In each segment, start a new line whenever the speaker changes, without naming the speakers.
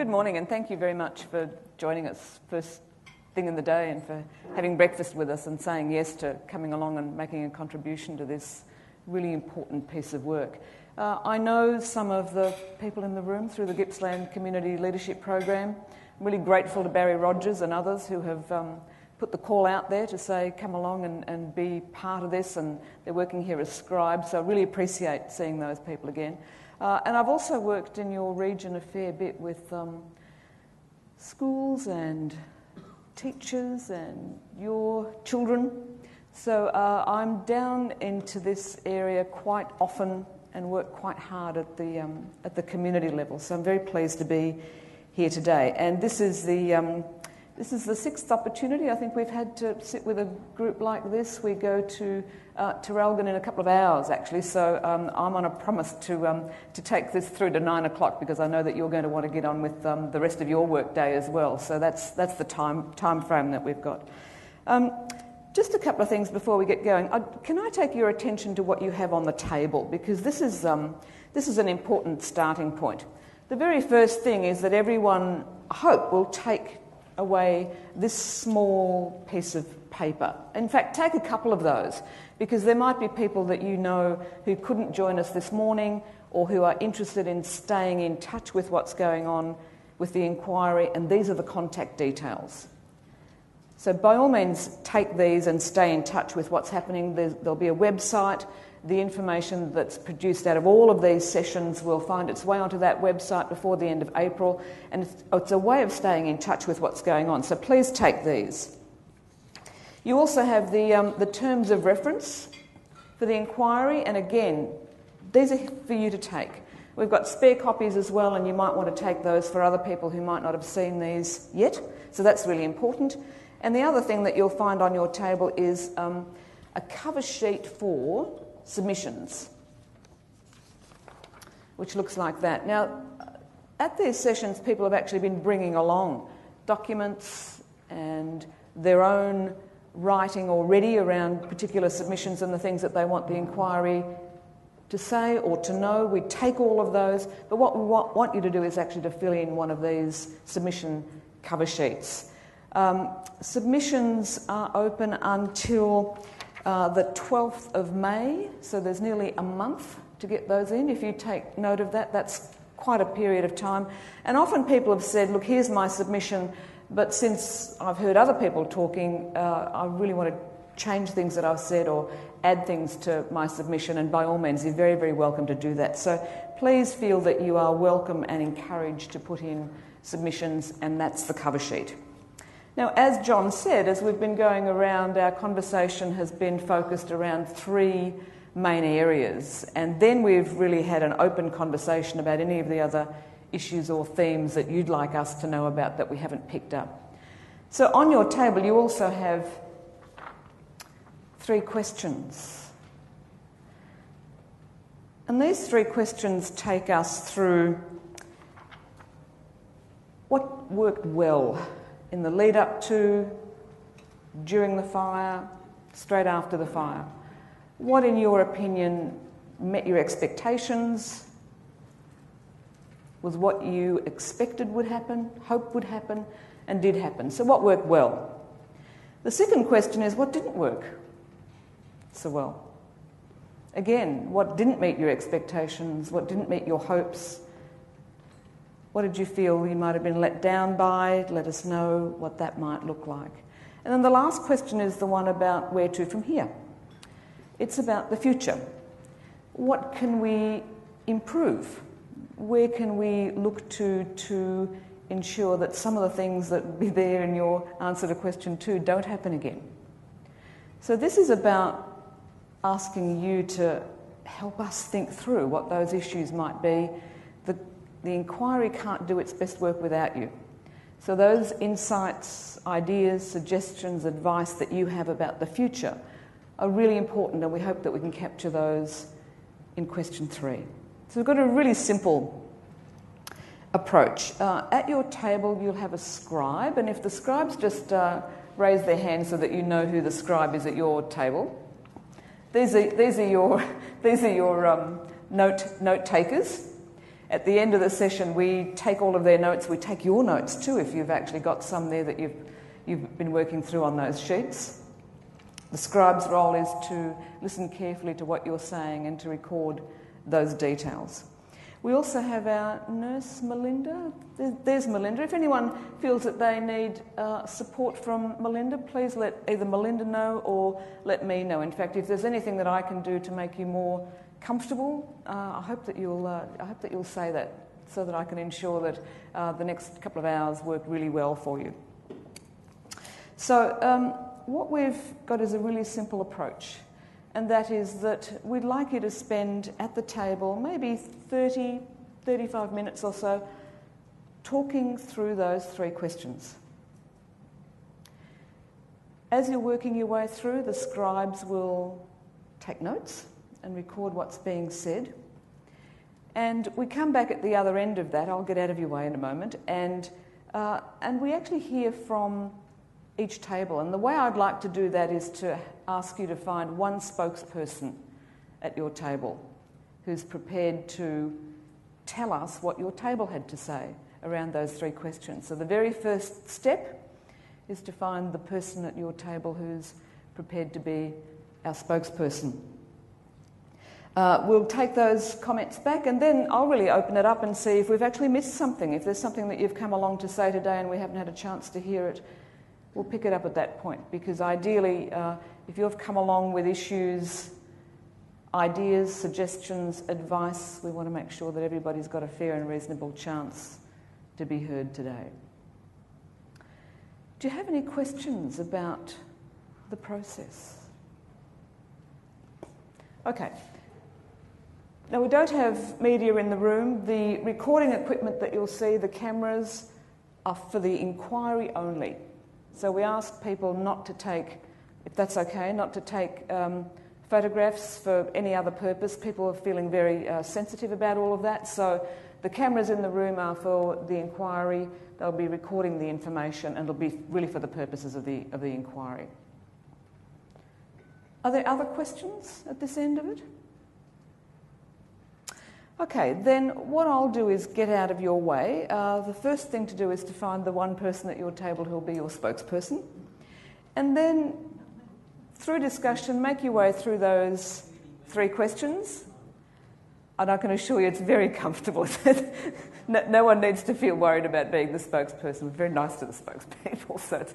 Good morning, and thank you very much for joining us first thing in the day and for having breakfast with us and saying yes to coming along and making a contribution to this really important piece of work. I know some of the people in the room through the Gippsland Community Leadership Program. I'm really grateful to Barry Rogers and others who have put the call out there to say come along and be part of this, and they're working here as scribes, so I really appreciate seeing those people again. And I've also worked in your region a fair bit with schools and teachers and your children. So I'm down into this area quite often and work quite hard at the community level. So I'm very pleased to be here today. And this is the sixth opportunity I think we've had to sit with a group like this. We go to Traralgon in a couple of hours, actually. So I'm on a promise to take this through to 9 o'clock because I know that you're going to want to get on with the rest of your work day as well. So that's the time frame that we've got. Just a couple of things before we get going. Can I take your attention to what you have on the table? Because this is an important starting point. The very first thing is that everyone, I hope, will take away this small piece of paper. In fact, take a couple of those, because there might be people that you know who couldn't join us this morning or who are interested in staying in touch with what's going on with the inquiry, and these are the contact details. So by all means, take these and stay in touch with what's happening. There'll be a website. The information that's produced out of all of these sessions will find its way onto that website before the end of April, and it's a way of staying in touch with what's going on. So please take these. You also have the terms of reference for the inquiry, and again, these are for you to take. We've got spare copies as well, and you might want to take those for other people who might not have seen these yet, so that's really important. And the other thing that you'll find on your table is a cover sheet for submissions, which looks like that. Now, at these sessions, people have actually been bringing along documents and their own writing already around particular submissions and the things that they want the inquiry to say or to know. We take all of those, but what we want you to do is actually to fill in one of these submission cover sheets. Submissions are open until the 12th of May, so there's nearly a month to get those in. If you take note of that, that's quite a period of time. And often people have said, look, here's my submission, but since I've heard other people talking, I really want to change things that I've said or add things to my submission, and by all means, you're very, very welcome to do that. So please feel that you are welcome and encouraged to put in submissions, and that's the cover sheet. Now, as John said, as we've been going around, our conversation has been focused around three main areas, and then we've really had an open conversation about any of the other issues or themes that you'd like us to know about that we haven't picked up. So on your table you also have 3 questions. And these 3 questions take us through what worked well in the lead up to, during the fire, straight after the fire. What, in your opinion, met your expectations, was what you expected would happen, hoped would happen, and did happen? So what worked well? The second question is, what didn't work so well? Again, what didn't meet your expectations, what didn't meet your hopes? What did you feel you might have been let down by? Let us know what that might look like. And then the last question is the one about where to from here. It's about the future. What can we improve? Where can we look to ensure that some of the things that would be there in your answer to question 2 don't happen again? So this is about asking you to help us think through what those issues might be. The inquiry can't do its best work without you. So those insights, ideas, suggestions, advice that you have about the future are really important, and we hope that we can capture those in question 3. So we've got a really simple approach. At your table you'll have a scribe, and if the scribes just raise their hand so that you know who the scribe is at your table. These are your note takers. At the end of the session, we take all of their notes. We take your notes too, if you've actually got some there that you've been working through on those sheets. The scribe's role is to listen carefully to what you're saying and to record those details. We also have our nurse, Melinda. There's Melinda. If anyone feels that they need support from Melinda, please let either Melinda know or let me know. In fact, if there's anything that I can do to make you more comfortable, I hope that you'll say that, so that I can ensure that the next couple of hours work really well for you. So what we've got is a really simple approach. And that is that we'd like you to spend at the table maybe 30, 35 minutes or so talking through those 3 questions. As you're working your way through, the scribes will take notes and record what's being said. And we come back at the other end of that, I'll get out of your way in a moment, and we actually hear from each table. And the way I'd like to do that is to ask you to find one spokesperson at your table who's prepared to tell us what your table had to say around those 3 questions. So the very first step is to find the person at your table who's prepared to be our spokesperson. We'll take those comments back, and then I'll really open it up and see if we've actually missed something. If there's something that you've come along to say today and we haven't had a chance to hear it, we'll pick it up at that point, because ideally, if you've come along with issues, ideas, suggestions, advice, we want to make sure that everybody's got a fair and reasonable chance to be heard today. Do you have any questions about the process? Okay. Now, we don't have media in the room. The recording equipment that you'll see, the cameras, are for the inquiry only. So we ask people not to take, if that's okay, not to take photographs for any other purpose. People are feeling very sensitive about all of that. So the cameras in the room are for the inquiry. They'll be recording the information, and it'll be really for the purposes of the inquiry. Are there other questions at this end of it? Okay, then what I'll do is get out of your way. The first thing to do is to find the one person at your table who will be your spokesperson. And then, through discussion, make your way through those 3 questions. And I can assure you it's very comfortable. No one needs to feel worried about being the spokesperson. We're very nice to the spokespeople. So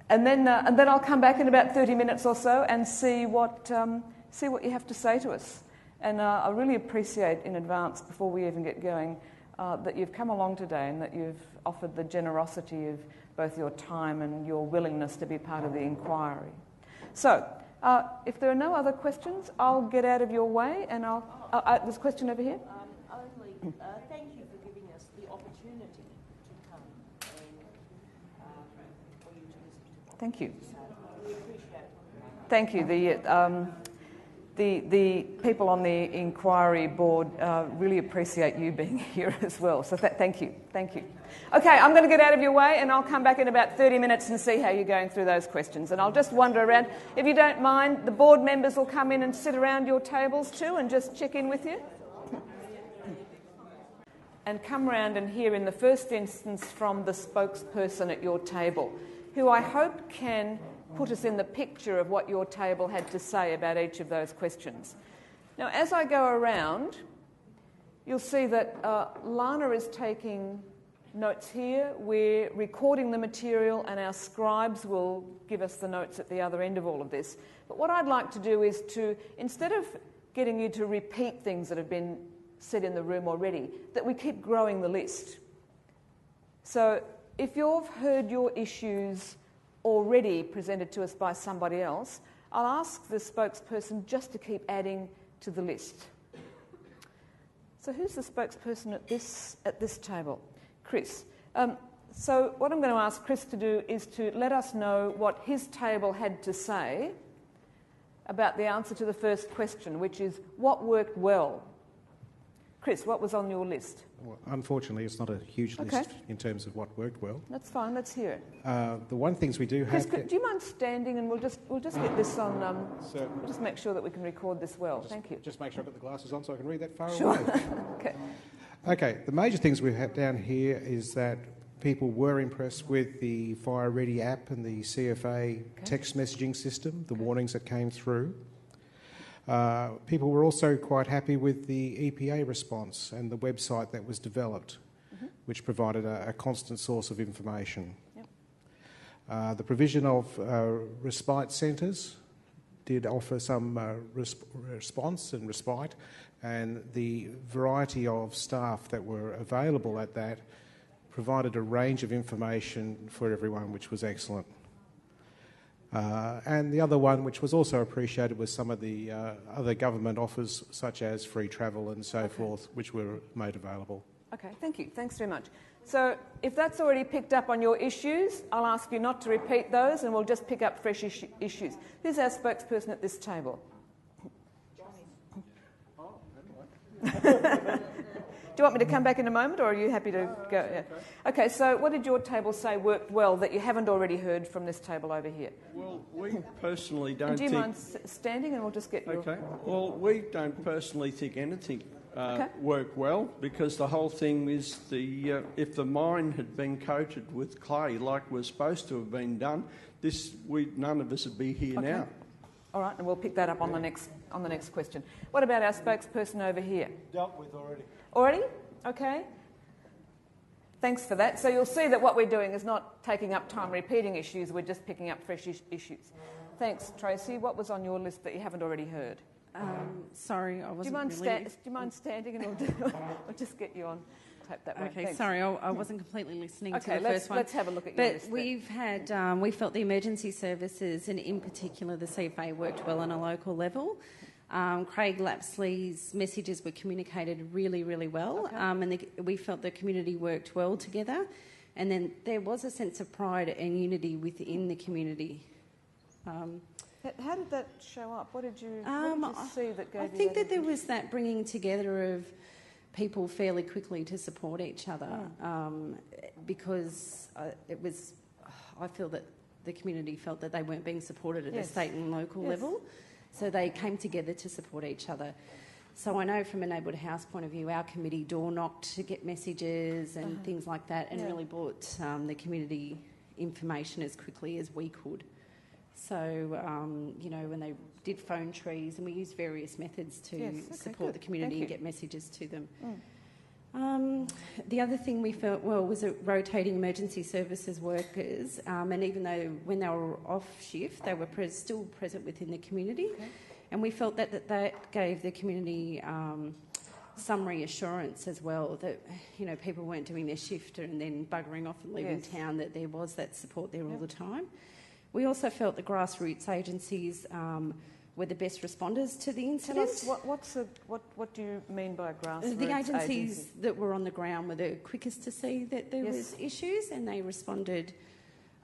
and then I'll come back in about 30 minutes or so and see what you have to say to us. And I really appreciate in advance, before we even get going, that you've come along today and that you've offered the generosity of both your time and your willingness to be part of the inquiry. So, if there are no other questions, I'll get out of your way, and there's a question over here.
Thank you for giving us the opportunity to come and for you to listen to.
Thank you.
We appreciate it.
Thank you. The people on the inquiry board really appreciate you being here as well. So thank you. Thank you. Okay, I'm going to get out of your way, and I'll come back in about 30 minutes and see how you're going through those questions. And I'll just wander around. If you don't mind, the board members will come in and sit around your tables too and just check in with you. And come round and hear in the first instance from the spokesperson at your table, who I hope can put us in the picture of what your table had to say about each of those questions. Now, as I go around, you'll see that Lana is taking notes here. We're recording the material, and our scribes will give us the notes at the other end of all of this. But what I'd like to do is to, instead of getting you to repeat things that have been said in the room already, that we keep growing the list. So if you've heard your issues already presented to us by somebody else, I'll ask the spokesperson just to keep adding to the list. So who's the spokesperson at this table? Chris. So what I'm going to ask Chris to do is to let us know what his table had to say about the answer to the first question, which is what worked well. Chris, what was on your list?
Well, unfortunately, it's not a huge list in terms of what worked well.
That's fine. Let's hear it.
The one things we do
Chris,
have...
do you mind standing, and we'll just get this on...
So,
we'll just make sure that we can record this well. Thank you.
Just make sure I've got the glasses on so I can read that far
Sure.
away.
Okay.
Okay, the major things we have down here is that people were impressed with the Fire Ready app and the CFA text messaging system, the warnings that came through. People were also quite happy with the EPA response and the website that was developed, which provided a constant source of information. Yep. The provision of respite centres did offer some response and respite, and the variety of staff that were available at that provided a range of information for everyone, which was excellent. And the other one, which was also appreciated, was some of the other government offers, such as free travel and so forth, which were made available.
Okay, thank you. Thanks very much. So if that's already picked up on your issues, I'll ask you not to repeat those, and we'll just pick up fresh issues. Who's our spokesperson at this table? Do you want me to come back in a moment, or are you happy to go? Yeah. Okay, so what did your table say worked well that you haven't already heard from this table over here?
Well, we personally don't
think... Do you mind standing, and we'll just get your...
Okay. Well, we don't personally think anything worked well, because the whole thing is if the mine had been coated with clay like was supposed to have been done, none of us would be here now.
All right, and we'll pick that up on the next question. What about our spokesperson over here?
Dealt with already.
Already? Okay. Thanks for that. So you'll see that what we're doing is not taking up time repeating issues, we're just picking up fresh issues. Thanks, Tracy. What was on your list that you haven't already heard?
Sorry, I wasn't
do you mind standing, and we'll just get you on tape that way.
Okay,
Thanks.
sorry, I wasn't completely listening to the first one.
Let's have a look at your list.
But we felt the emergency services, and in particular the CFA, worked well on a local level. Craig Lapsley's messages were communicated really, really well, and we felt the community worked well together. And then there was a sense of pride and unity within the community.
How did that show up? What did you see that gave you...
I think that there was that bringing together of people fairly quickly to support each other, because I feel that the community felt that they weren't being supported at the state and local level, so they came together to support each other. So I know from a neighbourhood house point of view, our committee door knocked to get messages and things like that, and really brought the community information as quickly as we could. So, when they did phone trees, and we used various methods to support the community and get messages to them. The other thing we felt was that rotating emergency services workers, and even though when they were off shift, they were still present within the community. And we felt that gave the community some reassurance as well, that people weren't doing their shift and then buggering off and leaving town, that there was that support there all the time. We also felt the grassroots agencies were the best responders to the incident.
Tell us, what do you mean by grassroots
The agencies that were on the ground were the quickest to see that there was issues, and they responded.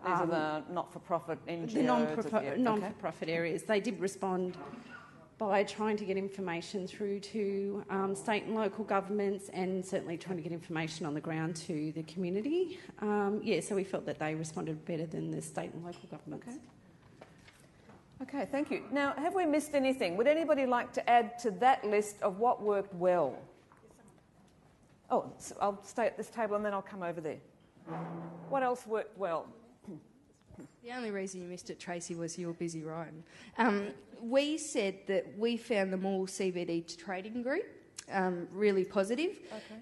These are the not-for-profit NGOs?
The non-for-profit areas. They did respond by trying to get information through to state and local governments, and certainly trying to get information on the ground to the community. So we felt that they responded better than the state and local governments.
Okay, thank you. Now, have we missed anything? Would anybody like to add to that list of what worked well? Oh, so I'll stay at this table and then I'll come over there. What else worked well?
The only reason you missed it, Tracy, was you were busy writing. We said that we found the Morwell CBD trading group really positive.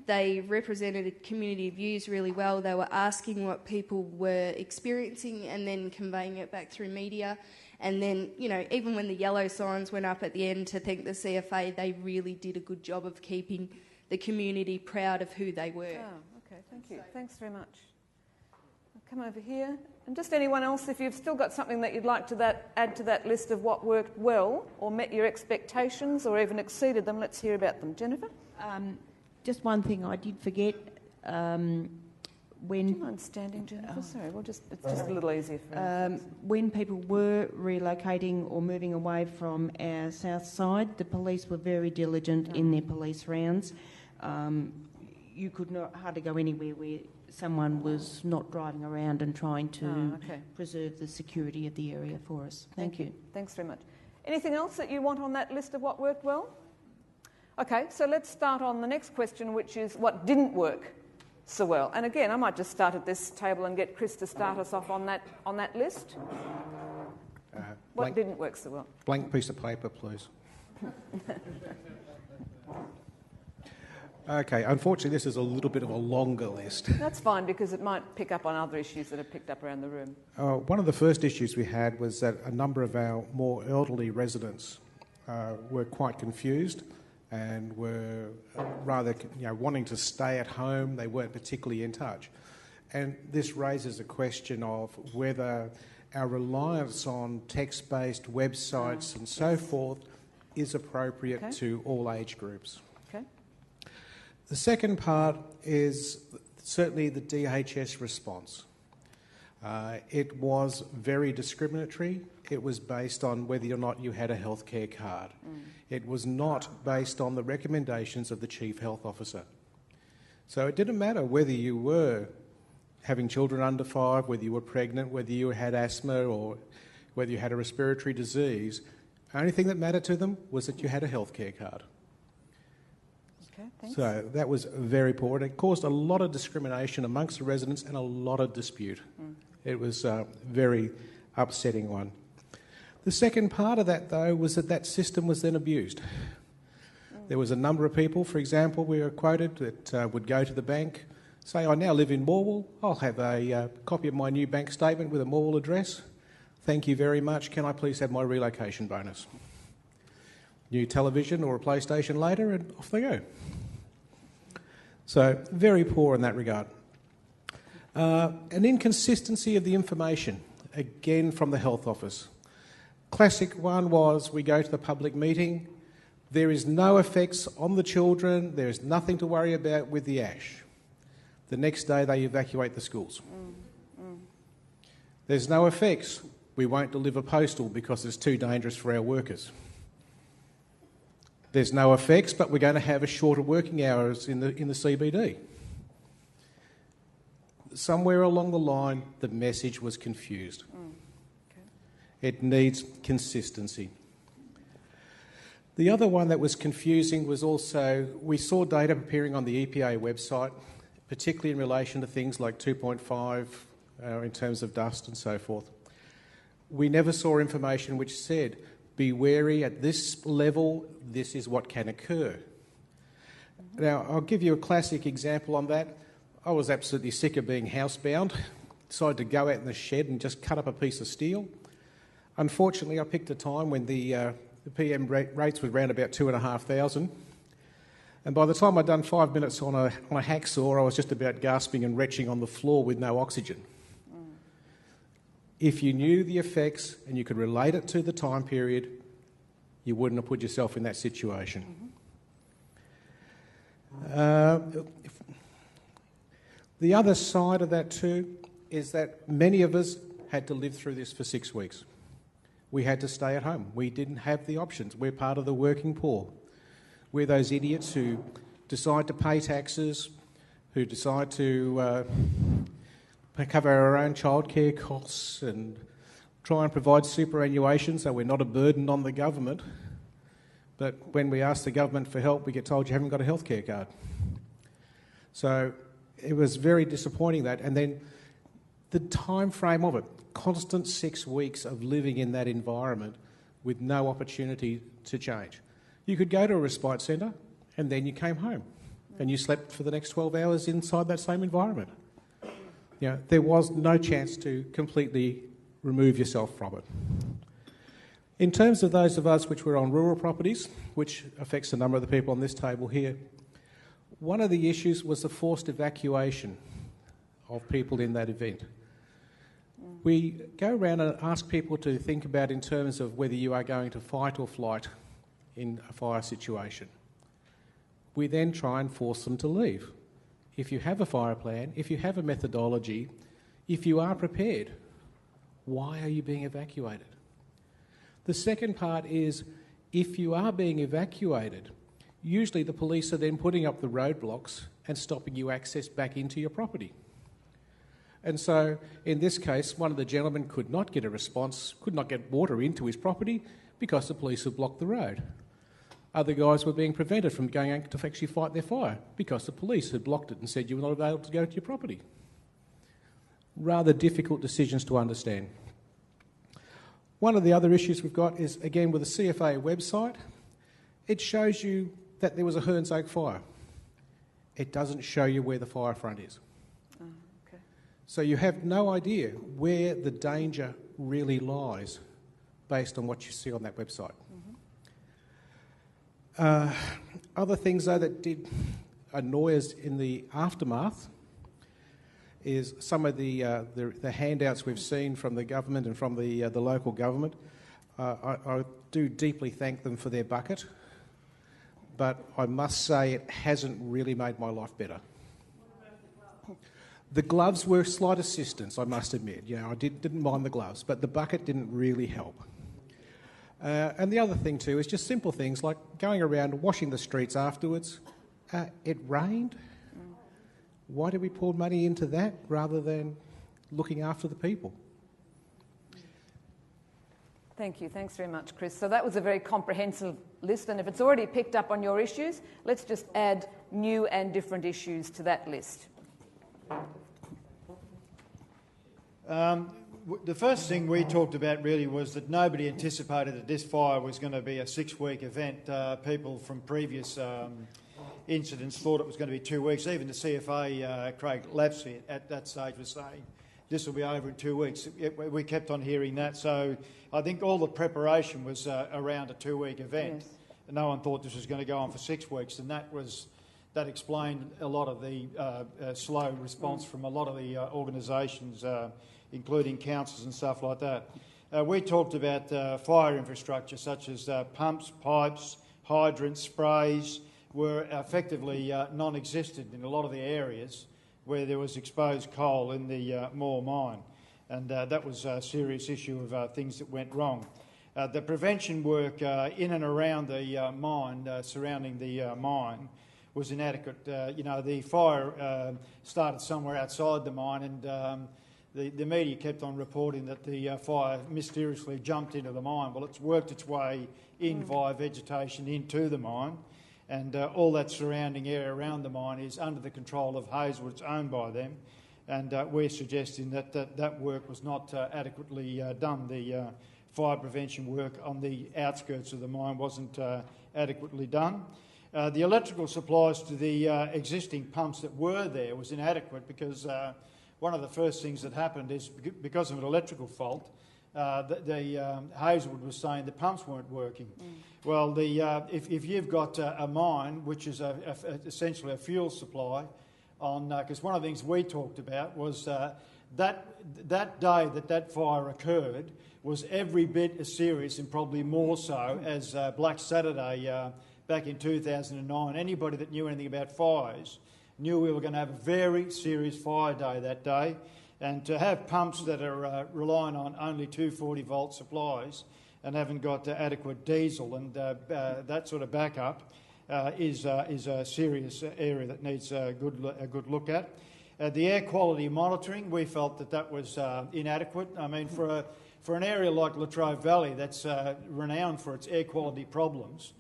They represented community views really well. They were asking what people were experiencing and then conveying it back through media. And then, even when the yellow signs went up at the end to thank the CFA, they really did a good job of keeping the community proud of who they were.
Oh, okay, thank you. Thanks very much. I'll come over here. And just anyone else, if you've still got something that you'd like to add to that list of what worked well or met your expectations or even exceeded them, let's hear about them. Jennifer?
Just one thing I did forget.
Do you mind standing, Jennifer? Sorry, it's just a little easier for us.
When people were relocating or moving away from our south side, the police were very diligent in their police rounds. you could not hardly go anywhere where someone was not driving around and trying to preserve the security of the area for us. Thank you.
Thanks very much. Anything else that you want on that list of what worked well? Okay, so let's start on the next question, which is what didn't work so well. And again, I might just start at this table and get Chris to start us off on that list. What didn't work so well?
Blank piece of paper, please. Okay, unfortunately this is a little bit of a longer list.
That's fine, because it might pick up on other issues that are picked up around the room.
One of the first issues we had was that a number of our more elderly residents were quite confused and were rather wanting to stay at home. They weren't particularly in touch. And this raises a question of whether our reliance on text-based websites and so forth is appropriate to all age groups. The second part is certainly the DHS response. It was very discriminatory. It was based on whether or not you had a healthcare card. It was not based on the recommendations of the Chief Health Officer. So it didn't matter whether you were having children under 5, whether you were pregnant, whether you had asthma or whether you had a respiratory disease. The only thing that mattered to them was that you had a healthcare card.
Okay, thanks.
So that was very poor, and it caused a lot of discrimination amongst the residents and a lot of dispute. It was a very upsetting one. The second part of that, though, was that system was then abused. There was a number of people, for example, we were quoted, that would go to the bank, say, I now live in Morwell, I'll have a copy of my new bank statement with a Morwell address. Thank you very much, can I please have my relocation bonus? New television or a PlayStation later, and off they go. So, very poor in that regard. An inconsistency of the information, again from the Health Office. Classic one was, we go to the public meeting, there is no effects on the children, there is nothing to worry about with the ash. The next day they evacuate the schools. There's no effects, we won't deliver postal because it's too dangerous for our workers. There's no effects, but we're going to have a shorter working hours in the CBD. Somewhere along the line, the message was confused. It needs consistency. The other one that was confusing was also, we saw data appearing on the EPA website, particularly in relation to things like 2.5 in terms of dust and so forth. We never saw information which said, be wary at this level, this is what can occur. Now, I'll give you a classic example on that. I was absolutely sick of being housebound. Decided to go out in the shed and just cut up a piece of steel. Unfortunately, I picked a time when the PM rates were around about 2,500. And by the time I'd done 5 minutes on a hacksaw, I was just about gasping and retching on the floor with no oxygen. If you knew the effects and you could relate it to the time period, you wouldn't have put yourself in that situation. The other side of that too is that many of us had to live through this for 6 weeks. We had to stay at home. We didn't have the options. We're part of the working poor. We're those idiots who decide to pay taxes, who decide to cover our own childcare costs and try and provide superannuation so we're not a burden on the government. But when we ask the government for help, we get told you haven't got a healthcare card. So it was very disappointing that. And then the time frame of it, constant 6 weeks of living in that environment with no opportunity to change. You could go to a respite centre and then you came home and you slept for the next 12 hours inside that same environment. You know, there was no chance to completely remove yourself from it. In terms of those of us which were on rural properties, which affects a number of the people on this table here, one of the issues was the forced evacuation of people in that event. We go around and ask people to think about in terms of whether you are going to fight or flight in a fire situation. We then try and force them to leave. If you have a fire plan, if you have a methodology, if you are prepared, why are you being evacuated? The second part is, if you are being evacuated, usually the police are then putting up the roadblocks and stopping you access back into your property. And so, in this case, one of the gentlemen could not get a response, could not get water into his property because the police had blocked the road. Other guys were being prevented from going out to actually fight their fire because the police had blocked it and said you were not able to go to your property. Rather difficult decisions to understand. One of the other issues we've got is, again, with the CFA website, it shows you that there was a Hearns Oak fire. It doesn't show you where the fire front is.
Okay.
So you have no idea where the danger really lies based on what you see on that website. Other things, though, that did annoy us in the aftermath is some of the handouts we've seen from the government and from the local government. I do deeply thank them for their bucket, but I must say it hasn't really made my life better. The gloves were a slight assistance, I must admit. You know, I didn't mind the gloves, but the bucket didn't really help. And the other thing too is just simple things like going around washing the streets afterwards. It rained. Why did we pour money into that rather than looking after the people?
Thank you. Thanks very much, Chris. So that was a very comprehensive list, and if it's already picked up on your issues, let's just add new and different issues to that list.
The first thing we talked about really was that nobody anticipated that this fire was going to be a 6-week event. People from previous incidents thought it was going to be 2 weeks. Even the CFA, Craig Lapsey, at that stage was saying this will be over in 2 weeks. We kept on hearing that. So I think all the preparation was around a 2-week event.
Yes.
And no one thought this was going to go on for 6 weeks, and that explained a lot of the slow response from a lot of the organisations, including councils and stuff like that. We talked about fire infrastructure such as pumps, pipes, hydrants, sprays were effectively non-existent in a lot of the areas where there was exposed coal in the Morwell mine, and that was a serious issue of things that went wrong. The prevention work in and around the mine, surrounding the mine, was inadequate. The fire started somewhere outside the mine, and the media kept on reporting that the fire mysteriously jumped into the mine. Well, it's worked its way in via vegetation into the mine, and all that surrounding area around the mine is under the control of Hazelwood. It's owned by them, and we're suggesting that work was not adequately done. The fire prevention work on the outskirts of the mine wasn't adequately done. The electrical supplies to the existing pumps that were there was inadequate because one of the first things that happened is because of an electrical fault, Hazelwood was saying the pumps weren't working. Well, if you've got a mine, which is essentially a fuel supply, because one of the things we talked about was that day that fire occurred was every bit as serious and probably more so as Black Saturday back in 2009. Anybody that knew anything about fires knew we were going to have a very serious fire day that day, and to have pumps that are relying on only 240-volt supplies and haven't got adequate diesel and that sort of backup is a serious area that needs a good look at. The air quality monitoring, we felt that was inadequate. I mean, for an area like Latrobe Valley that's renowned for its air quality problems,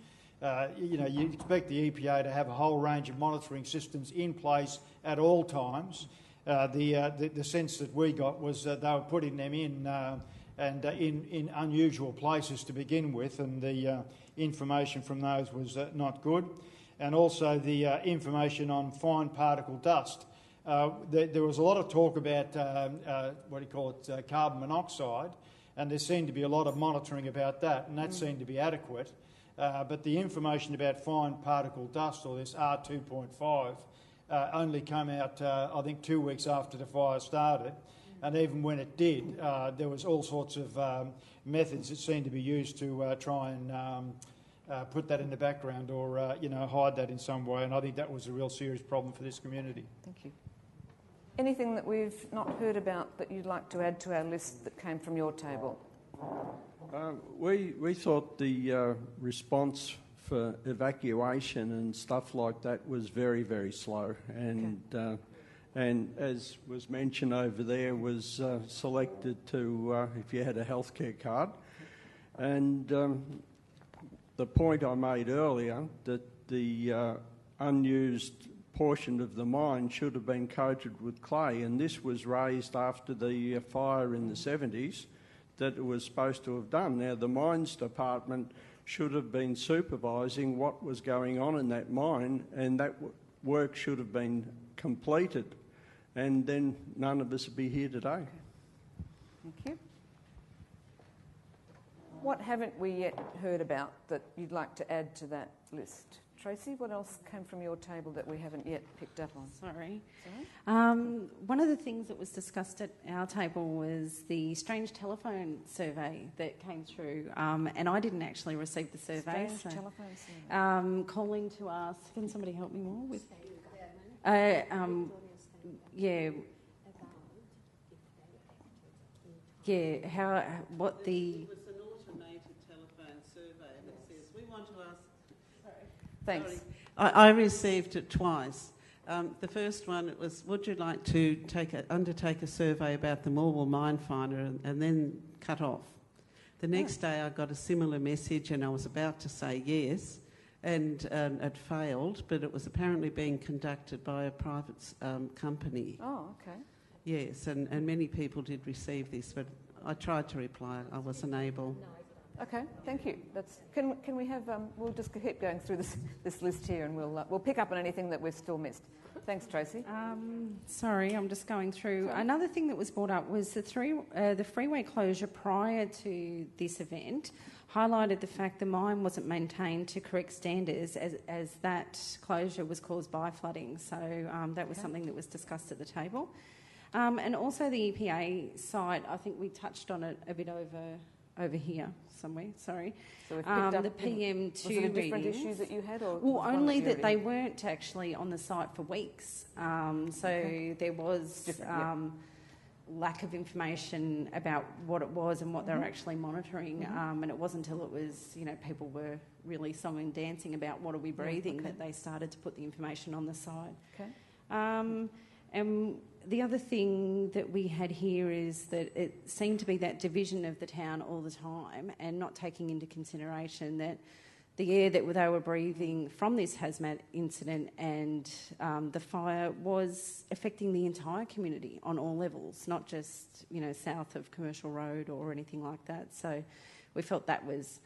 you'd expect the EPA to have a whole range of monitoring systems in place at all times. The sense that we got was that they were putting them in unusual places to begin with, and the information from those was not good. And also the information on fine particle dust. There was a lot of talk about carbon monoxide, and there seemed to be a lot of monitoring about that, and that seemed to be adequate. But the information about fine particle dust, or this R2.5, only came out, I think, 2 weeks after the fire started. And even when it did, there was all sorts of methods that seemed to be used to try and put that in the background or, hide that in some way. And I think that was a real serious problem for this community.
Thank you. Anything that we've not heard about that you'd like to add to our list that came from your table?
We thought the response for evacuation and stuff like that was very, very slow. And as was mentioned over there, was selected to if you had a healthcare card. And the point I made earlier that the unused portion of the mine should have been coated with clay, and this was raised after the fire in the 70s that it was supposed to have done. Now, the mines department should have been supervising what was going on in that mine, and that work should have been completed, and then none of us would be here today.
Thank you. What haven't we yet heard about that you'd like to add to that list? Tracy, what else came from your table that we haven't yet picked up on?
Sorry. One of the things that was discussed at our table was the strange telephone survey that came through, and I didn't actually receive the survey.
Strange telephone survey.
Calling to ask, can somebody help me more with? What the...
It was an automated telephone survey that says, we want to ask...
Thanks.
Sorry. I received it twice. The first one, it was, would you like to undertake a survey about the Morwell mine finder, and then cut off. The next day I got a similar message and I was about to say yes, and it failed, but it was apparently being conducted by a private company.
Oh, okay.
Yes, and many people did receive this, but I tried to reply. I wasn't able.
Okay, thank you. Can we have? We'll just keep going through this list here, and we'll pick up on anything that we've still missed. Thanks, Tracy.
Sorry, I'm just going through. Sorry. Another thing that was brought up was the freeway closure prior to this event highlighted the fact the mine wasn't maintained to correct standards as that closure was caused by flooding. So that was something that was discussed at the table. And also the EPA site, I think we touched on it a bit over here somewhere, sorry.
So we've picked up
the PM2
was it a different issues that you had? Or
well, only that they weren't actually on the site for weeks. There was lack of information about what it was and what they were actually monitoring. And it wasn't until it was, people were really song and dancing about what are we breathing that they started to put the information on the site.
Okay.
And the other thing that we had here is that it seemed to be that division of the town all the time and not taking into consideration that the air that they were breathing from this hazmat incident and the fire was affecting the entire community on all levels, not just, south of Commercial Road or anything like that. So we felt that was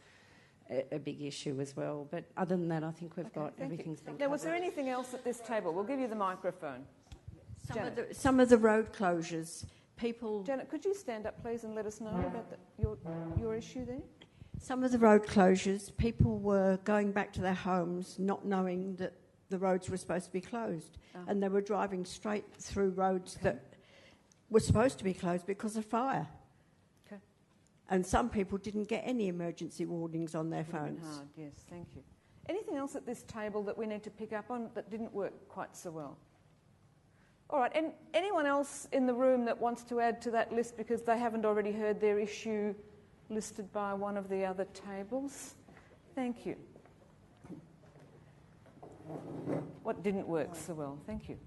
a big issue as well. But other than that, I think we've got everything's been covered.
Now, was there anything else at this table? We'll give you the microphone.
Some of the road closures, people...
Janet, could you stand up, please, and let us know about your issue there?
Some of the road closures, people were going back to their homes not knowing that the roads were supposed to be closed. And they were driving straight through roads that were supposed to be closed because of fire.
Okay.
And some people didn't get any emergency warnings on their phones.
Hard, yes, thank you. Anything else at this table that we need to pick up on that didn't work quite so well? All right, and anyone else in the room that wants to add to that list because they haven't already heard their issue listed by one of the other tables? Thank you. What didn't work so well? Thank you.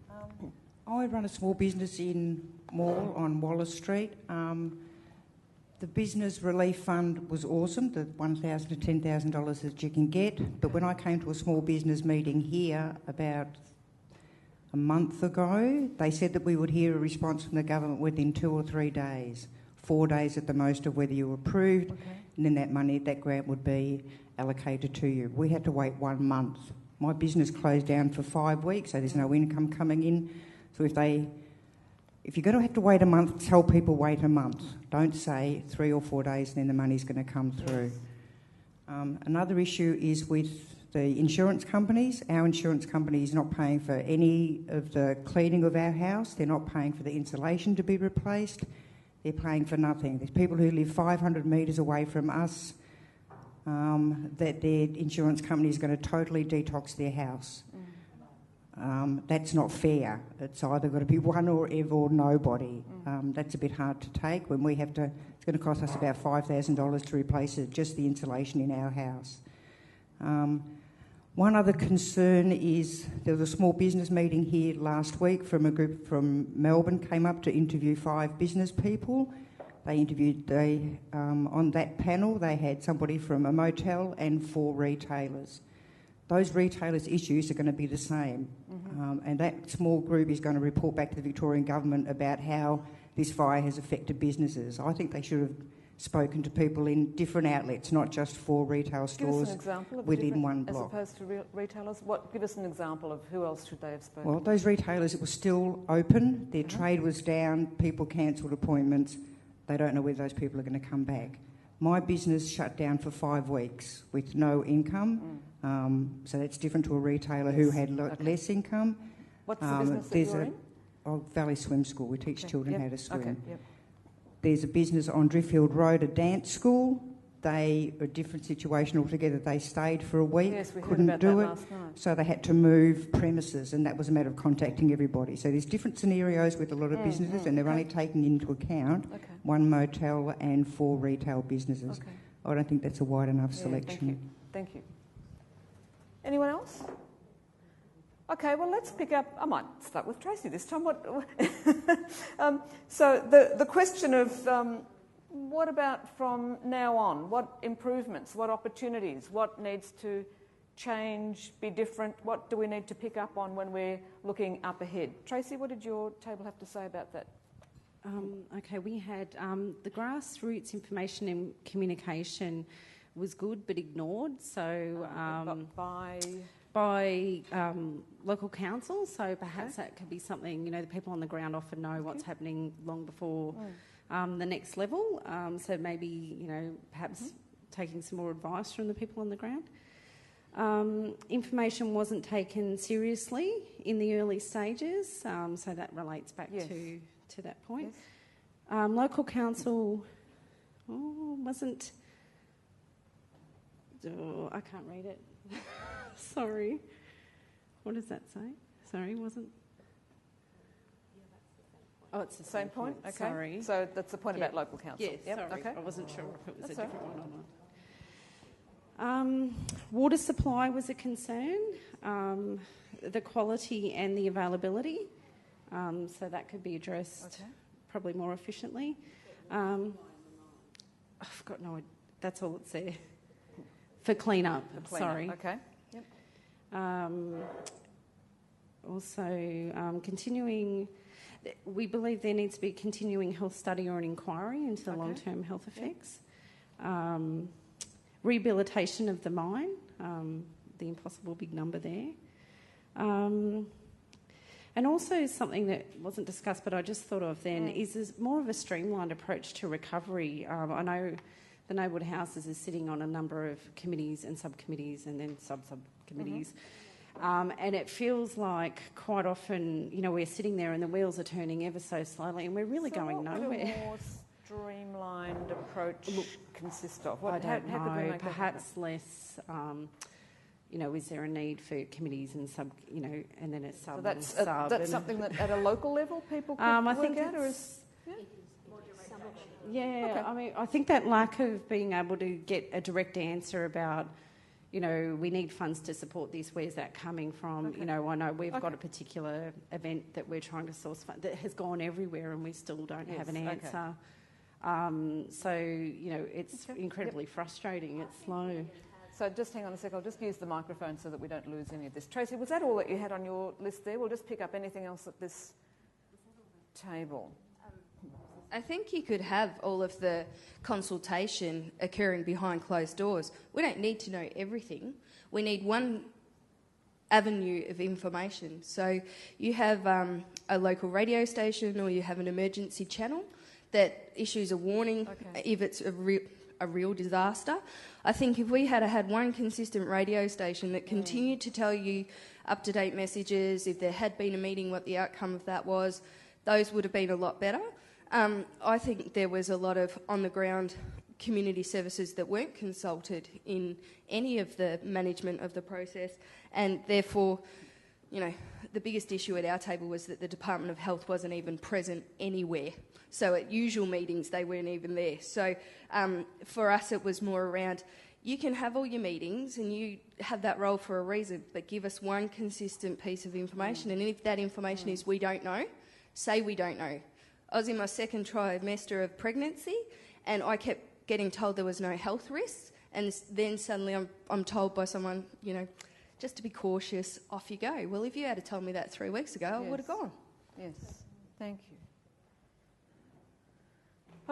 I run a small business in Morwell on Wallace Street. The business relief fund was awesome, the $1,000 to $10,000 that you can get, but when I came to a small business meeting here about a month ago, they said that we would hear a response from the government within 2 or 3 days, 4 days at the most of whether you were approved, and then that money, that grant would be allocated to you. We had to wait 1 month. My business closed down for 5 weeks, so there's no income coming in. So if you're going to have to wait a month, tell people wait a month. Don't say 3 or 4 days and then the money's going to come through. Another issue is with the insurance companies. Our insurance company is not paying for any of the cleaning of our house. They're not paying for the insulation to be replaced. They're paying for nothing. There's people who live 500 metres away from us that their insurance company is going to totally detox their house. That's not fair. It's either got to be one or ever or nobody. That's a bit hard to take when we have to... It's going to cost us about $5,000 to replace just the insulation in our house. One other concern is there was a small business meeting here last week from a group from Melbourne came up to interview 5 business people. On that panel they had somebody from a motel and 4 retailers. Those retailers' issues are going to be the same, and that small group is going to report back to the Victorian Government about how this fire has affected businesses. I think they should have spoken to people in different outlets, not just 4 retail stores within one block.
As opposed to retailers? Give us an example of who else should they have spoken
Well, those retailers, it was still open, their trade was down, people cancelled appointments, they don't know whether those people are going to come back. My business shut down for 5 weeks with no income, so that's different to a retailer who had less income.
What's the business that you're in?
Valley Swim School, we teach children how to swim.
Okay. Yep.
There's a business on Driffield Road, a dance school. They are a different situation altogether. They stayed for a week,
yes, we
couldn't
heard about
do
that
it,
last night.
so they had to move premises, and that was a matter of contacting everybody. So there's different scenarios with a lot of businesses, and they're only taking into account 1 motel and 4 retail businesses.
Okay.
I don't think that's a wide enough selection.
Thank you. Anyone else? Okay, well, let's pick up... I might start with Tracy this time. So the question of what about from now on? What improvements, what opportunities, what needs to change, be different? What do we need to pick up on when we're looking up ahead? Tracy, what did your table have to say about that?
Okay, we had the grassroots information and communication was good but ignored. So by local council, so perhaps that could be something, the people on the ground often know what's happening long before the next level, so maybe, perhaps taking some more advice from the people on the ground. Information wasn't taken seriously in the early stages, so that relates back to that point. Yes. Local council wasn't... I can't read it. Sorry. What does that say? Sorry, wasn't... Oh, it's the same point.
Okay.
Sorry.
So that's the point about local council.
Yes, sorry. Okay. I wasn't sure if it was a different one or not. Water supply was a concern. The quality and the availability. So that could be addressed probably more efficiently. I've got no idea. That's all it's there. For clean-up, sorry.
Okay. Yep.
Also, continuing... We believe there needs to be a continuing health study or an inquiry into the long-term health effects. Rehabilitation of the mine, the impossible big number there. And also something that wasn't discussed but I just thought of then is more of a streamlined approach to recovery. I know the neighbourhood houses is sitting on a number of committees and subcommittees and then sub-subcommittees. And it feels like quite often, we're sitting there and the wheels are turning ever so slowly and we're really going nowhere.
What would a more streamlined approach consist of?
I don't know. Perhaps less... is there a need for committees and sub, and then it's sub.
So that's
and sub.
That's something that at a local level people could
I
work
think
out, or is...
I think that lack of being able to get a direct answer about, we need funds to support this, where's that coming from? I know we've got a particular event that we're trying to source fund that has gone everywhere and we still don't have an answer. It's incredibly frustrating. It's slow.
So just hang on a sec, I'll just use the microphone so that we don't lose any of this. Tracy, was that all that you had on your list there? We'll just pick up anything else at this table.
I think you could have all of the consultation occurring behind closed doors. We don't need to know everything. We need one avenue of information. So you have a local radio station or you have an emergency channel that issues a warning if it's a real disaster. I think if we had one consistent radio station that continued to tell you up-to-date messages, if there had been a meeting, what the outcome of that was, those would have been a lot better. I think there was a lot of on-the-ground community services that weren't consulted in any of the management of the process, and therefore, the biggest issue at our table was that the Department of Health wasn't even present anywhere. So at usual meetings, they weren't even there. So for us, it was more around, you can have all your meetings and you have that role for a reason, but give us one consistent piece of information. And if that information is we don't know, say we don't know. I was in my second trimester of pregnancy and I kept getting told there was no health risks, and then suddenly I'm told by someone, you know, just to be cautious, off you go. Well, if you had told me that 3 weeks ago, I would have gone.
Yes, thank you.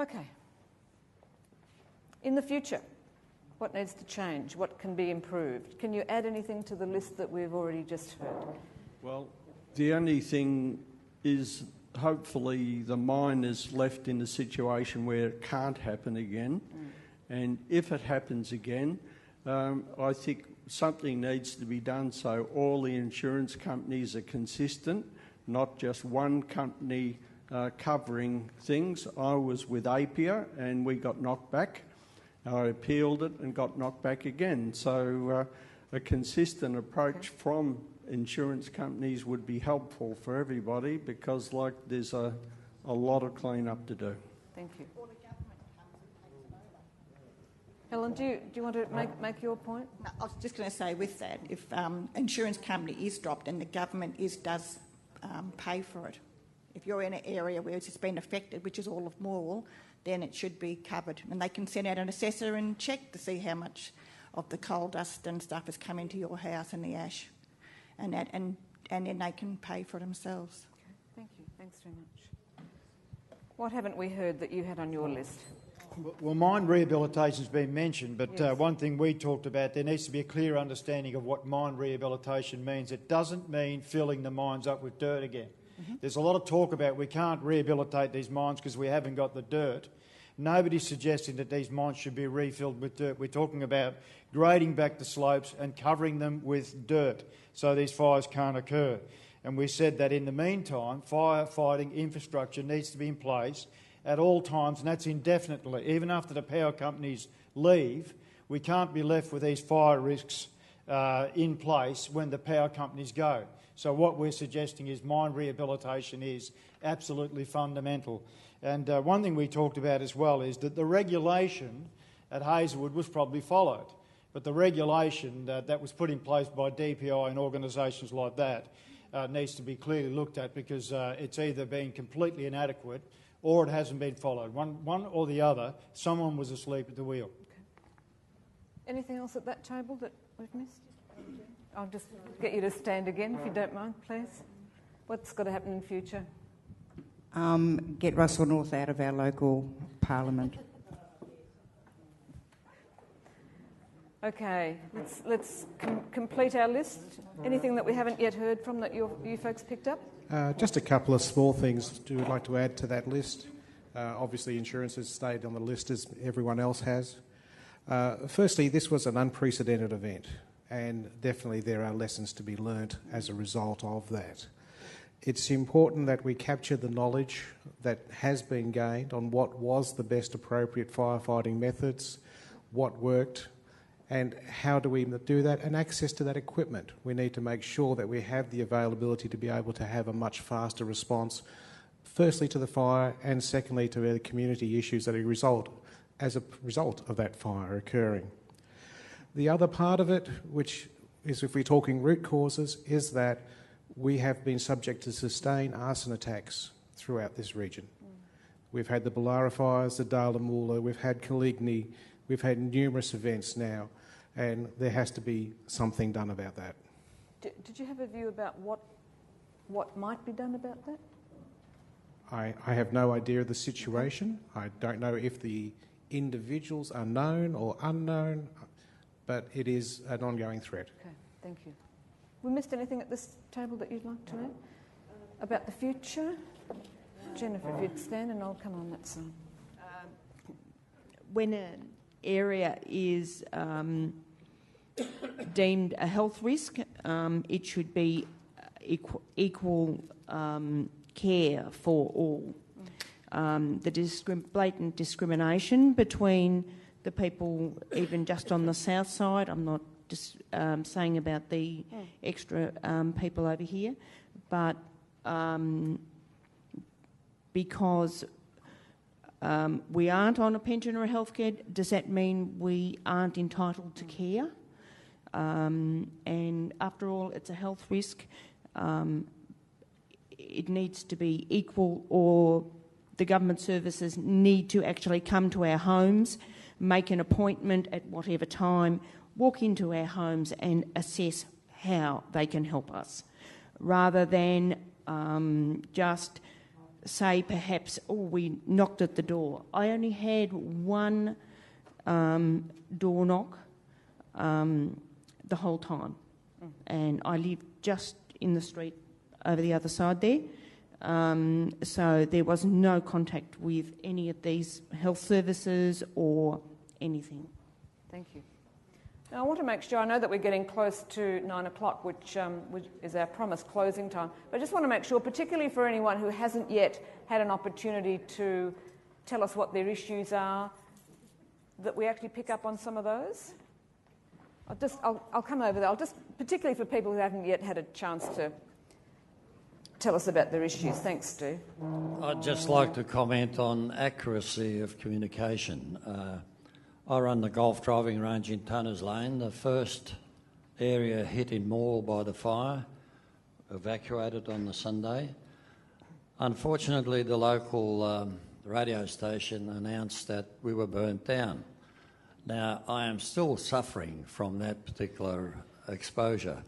Okay. In the future, what needs to change? What can be improved? Can you add anything to the list that we've already just heard?
Well, the only thing is hopefully the mine is left in a situation where it can't happen again. And if it happens again, I think something needs to be done so all the insurance companies are consistent, not just one company covering things. I was with APIA and we got knocked back. I appealed it and got knocked back again. So a consistent approach from insurance companies would be helpful for everybody, because there's a lot of clean up to do.
Thank you. Helen, do you want to make your point?
No, I was just going to say with that, if insurance company is dropped and the government does pay for it, if you're in an area where it's been affected, which is all of Morwell, then it should be covered. And they can send out an assessor and check to see how much of the coal dust and stuff has come into your house and the ash. And then they can pay for it themselves.
Okay, thank you. Thanks very much. What haven't we heard that you had on your list?
Well, mine rehabilitation's been mentioned, but one thing we talked about, there needs to be a clear understanding of what mine rehabilitation means. It doesn't mean filling the mines up with dirt again. There's a lot of talk about we can't rehabilitate these mines because we haven't got the dirt. Nobody's suggesting that these mines should be refilled with dirt. We're talking about grading back the slopes and covering them with dirt so these fires can't occur. And we said that in the meantime, firefighting infrastructure needs to be in place at all times, and that's indefinitely. Even after the power companies leave, we can't be left with these fire risks in place when the power companies go. So what we're suggesting is mine rehabilitation is absolutely fundamental. And one thing we talked about as well is that the regulation at Hazelwood was probably followed. But the regulation that was put in place by DPI and organisations like that needs to be clearly looked at, because it's either been completely inadequate or it hasn't been followed. One or the other, someone was asleep at the wheel.
Okay. Anything else at that table that we've missed? I'll just get you to stand again, if you don't mind, please. What's got to happen in future?
Get Russell North out of our local parliament.
Okay, let's complete our list. Anything that we haven't yet heard from that you folks picked up?
Just a couple of small things we'd like to add to that list. Obviously, insurance has stayed on the list as everyone else has. Firstly, this was an unprecedented event, and definitely there are lessons to be learnt as a result of that. It's important that we capture the knowledge that has been gained on what was the best appropriate firefighting methods, what worked, and how do we do that, and access to that equipment. We need to make sure that we have the availability to be able to have a much faster response, firstly to the fire, and secondly to the community issues that are as a result of that fire occurring. The other part of it, which is if we're talking root causes, is that we have been subject to sustained arson attacks throughout this region. We've had the Ballara fires, the Darla, we've had Caligny, we've had numerous events now, and there has to be something done about that.
Did you have a view about what might be done about that?
I have no idea of the situation. I don't know if the individuals are known or unknown, but it is an ongoing threat.
Okay, thank you. We missed anything at this table that you'd like to add? About the future? Jennifer, if you'd stand and I'll come on that side.
When an area is deemed a health risk, it should be equal care for all. The blatant discrimination between the people, even just on the south side, I'm not just saying about the extra people over here, but because We aren't on a pension or a healthcare. Does that mean we aren't entitled to care? And after all, it's a health risk. It needs to be equal, or the government services need to actually come to our homes, make an appointment at whatever time, walk into our homes and assess how they can help us, rather than just say perhaps, oh, we knocked at the door. I only had one door knock the whole time, and I live just in the street over the other side there. So there was no contact with any of these health services or anything.
Thank you. Now, I want to make sure, I know that we're getting close to 9 o'clock, which is our promised closing time, but I just want to make sure, particularly for anyone who hasn't yet had an opportunity to tell us what their issues are, that we actually pick up on some of those. I'll come over there. Particularly for people who haven't yet had a chance to tell us about their issues. Thanks, Stu.
I'd just like to comment on accuracy of communication. I run the golf driving range in Tunners Lane. The first area hit in Morwell by the fire, evacuated on the Sunday. Unfortunately, the local radio station announced that we were burnt down. Now, I am still suffering from that particular exposure,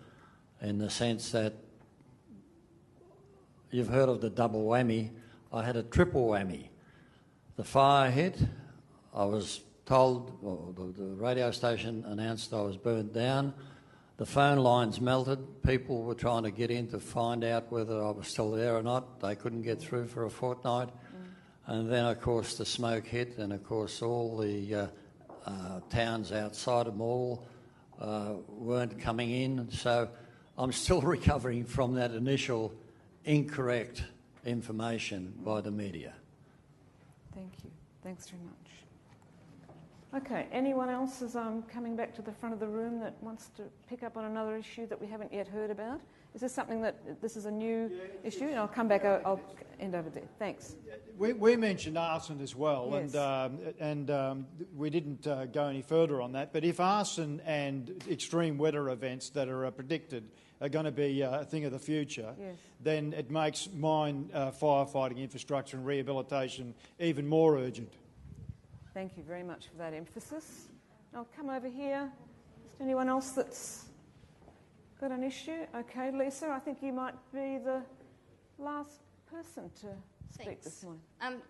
in the sense that you've heard of the double whammy. I had a triple whammy. The fire hit, I was told, well, the radio station announced I was burnt down. The phone lines melted. People were trying to get in to find out whether I was still there or not. They couldn't get through for a fortnight. And then, of course, the smoke hit, and, of course, all the towns outside of Morwell weren't coming in. So I'm still recovering from that initial incorrect information by the media.
Thank you. Thanks very much. Okay, anyone else as I'm coming back to the front of the room that wants to pick up on another issue that we haven't yet heard about? Is this something this is a new issue? And I'll come back, I'll end over there. Thanks.
We mentioned arson as well,
yes.
and we didn't go any further on that. But if arson and extreme weather events that are predicted are going to be a thing of the future,
yes,
then it makes mine firefighting infrastructure and rehabilitation even more urgent.
Thank you very much for that emphasis. I'll come over here. Is there anyone else that's got an issue? Okay, Lisa, I think you might be the last person to speak this morning.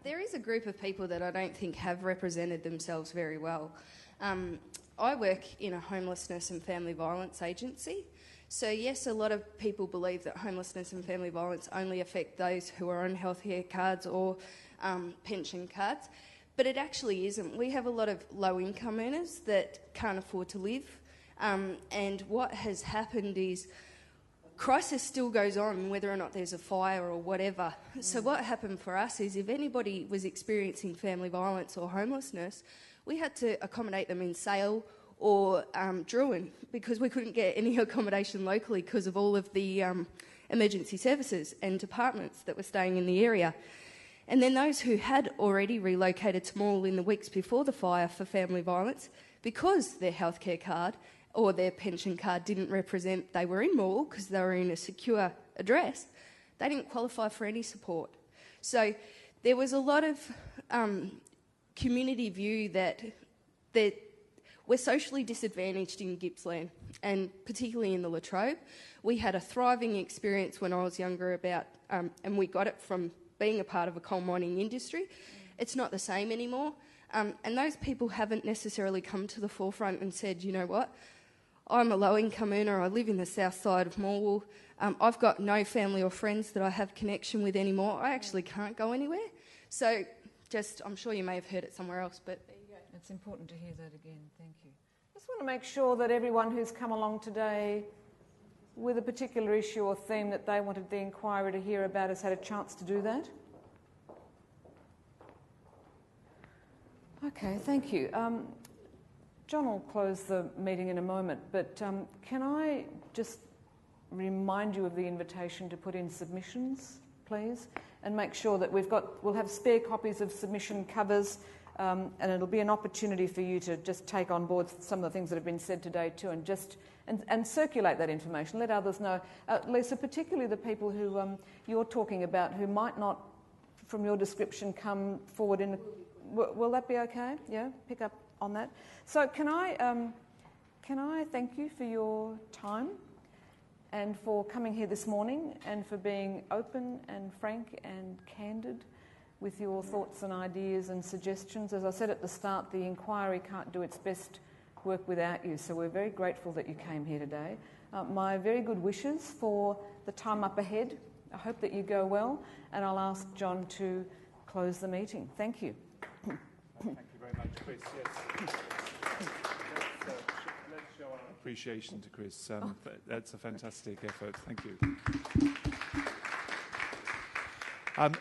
There is a group of people that I don't think have represented themselves very well. I work in a homelessness and family violence agency. So yes, a lot of people believe that homelessness and family violence only affect those who are on healthcare cards or pension cards. But it actually isn't. We have a lot of low-income earners that can't afford to live. And what has happened is crisis still goes on, whether or not there's a fire or whatever. So what happened for us is if anybody was experiencing family violence or homelessness, we had to accommodate them in Sale or Druin, because we couldn't get any accommodation locally because of all of the emergency services and departments that were staying in the area. And then those who had already relocated to Morwell in the weeks before the fire for family violence, because their healthcare card or their pension card didn't represent they were in Morwell because they were in a secure address, they didn't qualify for any support. So there was a lot of community view that we're socially disadvantaged in Gippsland, and particularly in the Latrobe. We had a thriving experience when I was younger and we got it from being a part of a coal mining industry. It's not the same anymore. And those people haven't necessarily come to the forefront and said, you know what, I'm a low-income earner, I live in the south side of Morwell, I've got no family or friends that I have connection with anymore, I actually can't go anywhere. So I'm sure you may have heard it somewhere else, but there you go.
It's important to hear that again, thank you. Just want to make sure that everyone who's come along today with a particular issue or theme that they wanted the inquiry to hear about has had a chance to do that. Okay, thank you. John will close the meeting in a moment, but can I just remind you of the invitation to put in submissions, please? and make sure that we'll have spare copies of submission covers, and it'll be an opportunity for you to just take on board some of the things that have been said today too, and circulate that information. Let others know. Lisa, particularly the people who you're talking about who might not, from your description, come forward in. Will that be okay? Yeah, pick up on that. So can I thank you for your time and for coming here this morning and for being open and frank and candid with your thoughts and ideas and suggestions. As I said at the start, the inquiry can't do its best work without you, so we're very grateful that you came here today. My very good wishes for the time up ahead. I hope that you go well, and I'll ask John to close the meeting. Thank you.
Thank you very much, Chris. Yes. Let's show our appreciation to Chris. That's a fantastic effort. Thank you.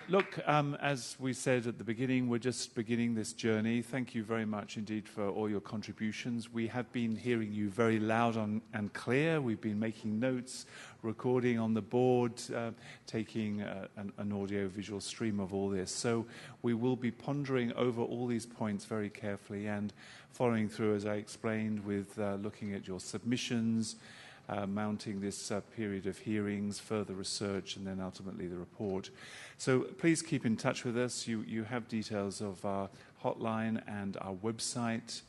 Look, as we said at the beginning, we're just beginning this journey. Thank you very much indeed for all your contributions. We have been hearing you very loud and clear. We've been making notes, recording on the board, taking an audio-visual stream of all this. So we will be pondering over all these points very carefully and following through, as I explained, with looking at your submissions, mounting this period of hearings, further research, and then ultimately the report. So please keep in touch with us. You have details of our hotline and our website.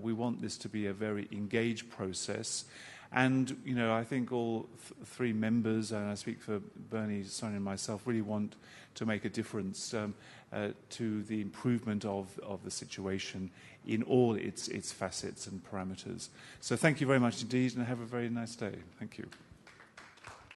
We want this to be a very engaged process. And, you know, I think all three members, and I speak for Bernie, Sonia and myself, really want to make a difference to the improvement of the situation in all its facets and parameters. So thank you very much indeed, and have a very nice day. Thank you.